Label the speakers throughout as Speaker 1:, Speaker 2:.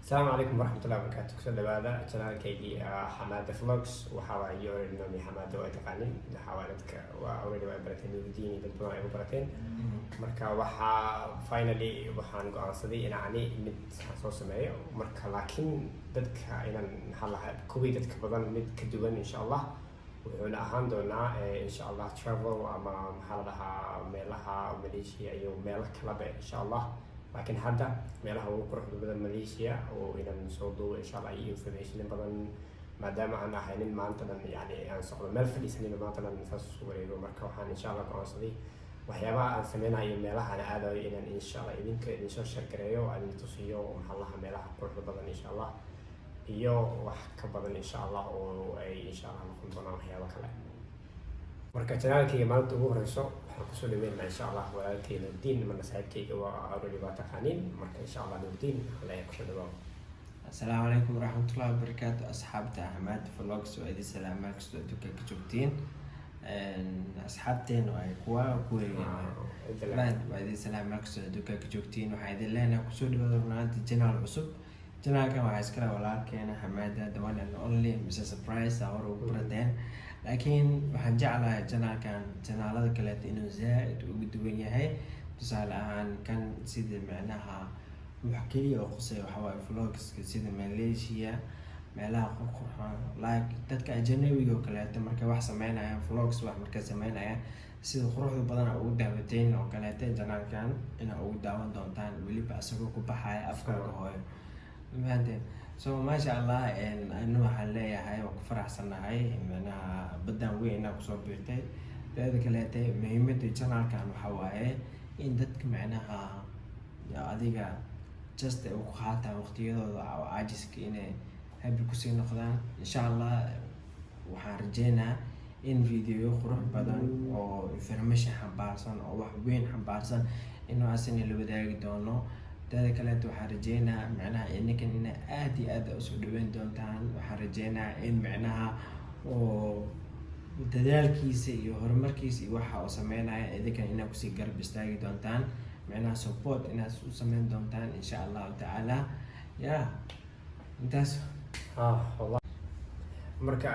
Speaker 1: السلام عليكم ورحمة الله وبركاته. كسر هذا channel كيدي حمادة فلوكس وحاول يوري إنه حمادة وتقانين حاولتك وأوريدي وعبرتين وديني بالبناء عبرتين مركا وحا finally وحان قان صدي يعني مد حسوس معي مركا لكن دتك إن حلا كوي دتك بدن مد كدوان إن شاء الله وحنا هاندونا إن شاء الله travel أما حالها ملها ماليزيا أيو ملك كلابة إن شاء الله. لكن هذا meelaha ugu quruxda badan Malaysia oo inaan soo duubo insha Allah iyo information badan maadaama aan ahaynin maanta dhan yani aan socdo meel fadhiisanin maanta dhan saas wareego marka waxaan insha Allah go'aansaday waxyaabaha aan sameynayo meelaha aan aadayo inaan insha Allah idinka idin soo share gareeyo aan tusiyo maxallaha meelaha quruxda badan insha Allah iyo wax ka badan insha Allah oo ay insha Allah noqon doonaan waxyaabo kale marka channelkayga maanta ugu horeyso waxaan kusoo dhaweynaa insha Allah walaalkay Nuruddin mana saaxiibkayga waa already waa taqaaniin marka insha Allah Nuruddin halay kusoo dhawaado.
Speaker 2: السلام عليكم ورحمة الله وبركاته أصحابتي أحمد فلوكس وأيدي سلام عليكم دوكا كجوبتين أصحابتين وأيكوا بعد وأيدي سلام عليكم دوكا كجوبتين وحيد لنا كسود ورنات جنال عصب جنال كان وعسكرة ولكن حمادة دوان إنه only مش surprise أو بردين لكن وحنجعل جنال كان جنال هذا كلات إنه زائد وقدوين هاي تسأل عن كان سيد معناها وحكي وقصي وحوائي فلوكس سيدا ماليزيا meelaha qurxoon like dadka ajnabiga oo kale ta markay wax sameynayaan vlogs wax markay sameynayaan sida quruxda badan oo u daawateen oo kale ta janaalkan ina ugu daawan doontaan waliba asagoo ku baxay afkaaga hooyo maanta so masha Allah anu waxaan leeyahay oo ku faraxsanahay meelaha badan weyn ku soo biirtay dadka kale ta muhiimadda janaalkan waxa waaye in dadka meelaha adiga just u qaata waqtiyadooda oo aajiska inay habi ku sii noqdaan insha Allah waxaan rajeynaa in video qurux badan oo information xambaarsan oo wax weyn xambaarsan inuu asina la wadaagi doono dadka kale waxaan rajeynaa macnaha inkan in aad iyo aad u soo dhaweyn doontaan waxaan rajeynaa in macnaha oo dadaalkiisa iyo horumarkiisa iyo waxa uu sameeynaya idinkan inaa kusii garab istaagi doontaan معناها support الناس وسمين دونتان إن شاء الله تعالى يا انتاس
Speaker 1: والله مركا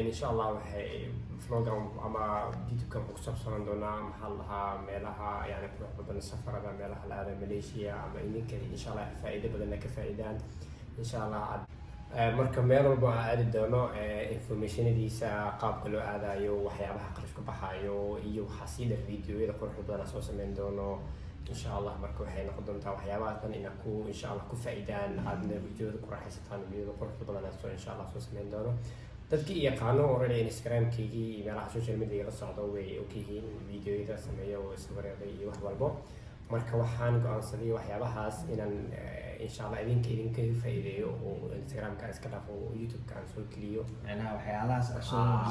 Speaker 1: إن شاء الله وحي فلوجرام أما فيديو كم بكسب صار دونا محلها ملها يعني بروح بدنا السفر هذا ملها هذا ماليزيا أما إنك إن شاء الله فائدة بدنا كفائدان إن شاء الله مركا ميرو بعد دونا information دي ساقاب كله هذا يو وحيابها قرش كبحايو يو حسيد الفيديو إذا بروح بدنا سوى سمين دونو إن شاء الله مركو حين قدمت وحيابات إن أكو إن شاء الله كفائدان عندنا فيديو كره حسيتان فيديو كره بدنا نسوي إن شاء الله سوس من دونه تذكي يقانو ورا إنستغرام كيجي على السوشيال ميديا الصعدة وكيهين فيديو إذا سميه وصور يضي وحوالبو مركو وحان قان صدي وحيابهاس إن شاء الله إذن كفائدة وإنستغرام كان إسكتاف ويوتيوب كان سول كليو
Speaker 2: أنا وحيابهاس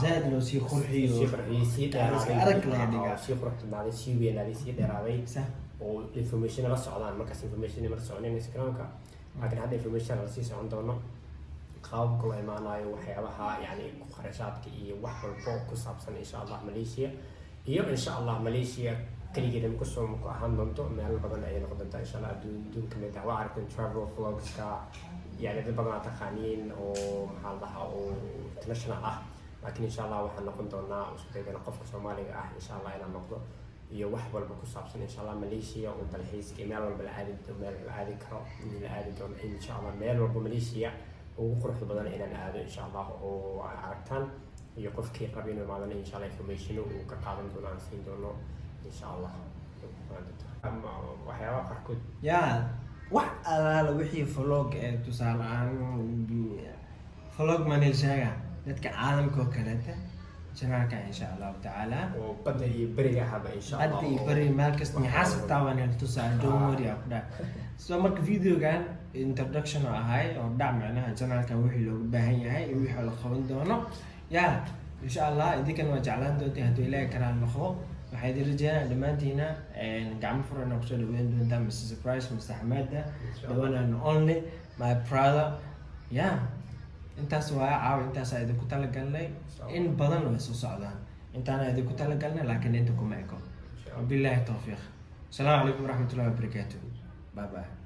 Speaker 2: زاد لو سي خرحي
Speaker 1: سي خرحي سي
Speaker 2: دراوي
Speaker 1: سي خرحي بعد سي وين هذه سي دراوي والinformation la socdaan markaas information ma soconeen Instagram-ka laakiin hadda information la sii socon doono qaabka loo imaanayo waxyaabaha yani ku kharashaadka iyo wax walba ku saabsan insha Allah Malaysia iyo insha Allah Malaysia kaligeeda ku soo ku ahaan doonto meel badan ay noqon doonto insha Allah adduunka mid ah arkin travel vlogs-ka yani dad badan taqaaniin oo maxallaha oo international ah laakiin insha Allah waxaan noqon doonaa isku dayna qofka Soomaaliga ah insha Allah inaan noqdo iyo wax walba ku saabsan insha Allah Malaysia oo dalxiiska meel walba la aadi karo la aadi doono insha Allah meel walba Malaysia ugu quruxda badan inaan aado insha Allah oo aragtaan iyo qofkii raba inuu maadan insha Allah information uu ka qaadan doono aan siin doono insha Allah waxyaaba qarkood
Speaker 2: ya wax alaala wixii vlog ee tusaale vlog Malaysia dadka caalamka oo kale جناك إن شاء الله تعالى
Speaker 1: وبدأ يبري هذا إن شاء الله
Speaker 2: بدأ يبري مركز نحاسب طبعا التوسع جمهوري أقدر سو مرك فيديو كان introduction هاي أو دعم معناها جناك وحي لو بهاي هاي وحي لو خبن دونه يا إن شاء الله إذا كان وجعلان دوتي هدو إلى كلام نخو وحيد الرجال دمانتينا نقعم فرنا نقصد وين دون دم سربرايز مستحمد ده the one and only my brother يا intaas waa caaw intaas ay ku tala galnay in badan way soo socdaan intaana ay ku tala galnay laakiin inta kuma eko billahi tawfiiq assalamu alaykum warahmatullahi wabarakatuh bye bye